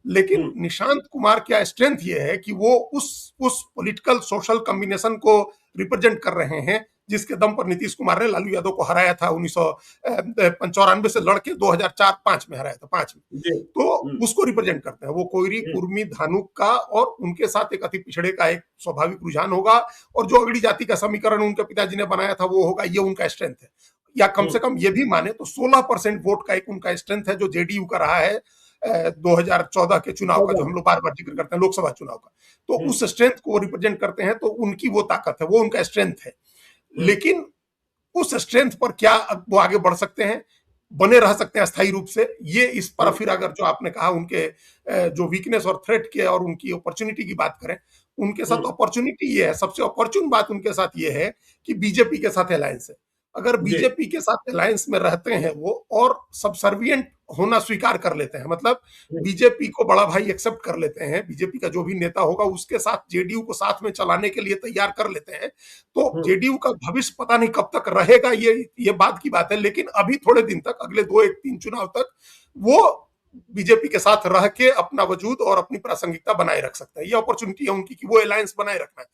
लेकिन निशांत कुमार क्या स्ट्रेंथ ये है कि वो उस पॉलिटिकल सोशल कॉम्बिनेशन को रिप्रेजेंट कर रहे हैं जिसके दम पर नीतीश कुमार ने लालू यादव को हराया था 1995 से लड़के 2004-5 में हराया था, 5 में। जी। तो उसको रिप्रेजेंट करते हैं वो कोयरी, कुर्मी, धानुक का, और उनके साथ एक अति पिछड़े का एक स्वाभाविक रुझान होगा, और जो अगड़ी जाति का समीकरण उनके पिताजी ने बनाया था वो होगा। ये उनका स्ट्रेंथ है, या कम से कम ये भी माने तो 16% वोट का एक उनका स्ट्रेंथ है जो जेडीयू का रहा है 2014 के चुनाव का, जो हम लोग बार बार जिक्र करते हैं लोकसभा चुनाव का। तो उस स्ट्रेंथ को रिप्रेजेंट करते हैं, तो उनकी वो ताकत है, वो उनका स्ट्रेंथ है। लेकिन उस स्ट्रेंथ पर क्या वो आगे बढ़ सकते हैं, बने रह सकते हैं अस्थायी रूप से, ये इस पर फिर अगर जो आपने कहा उनके जो वीकनेस और थ्रेट के और उनकी अपॉर्चुनिटी की बात करें, उनके साथ अपॉर्चुनिटी ये है, सबसे अपॉर्चुन बात उनके साथ ये है कि बीजेपी के साथ अलायंस है। अगर बीजेपी के साथ अलायंस में रहते हैं वो, और सबसर्विएंट होना स्वीकार कर लेते हैं, मतलब बीजेपी को बड़ा भाई एक्सेप्ट कर लेते हैं, बीजेपी का जो भी नेता होगा उसके साथ जेडीयू को साथ में चलाने के लिए तैयार कर लेते हैं, तो जेडीयू का भविष्य पता नहीं कब तक रहेगा, ये बात की बात है। लेकिन अभी थोड़े दिन तक, अगले 2-3 चुनाव तक वो बीजेपी के साथ रह के अपना वजूद और अपनी प्रासंगिकता बनाए रख सकता है। ये अपॉर्चुनिटी है उनकी कि वो अलायंस बनाए रखना है।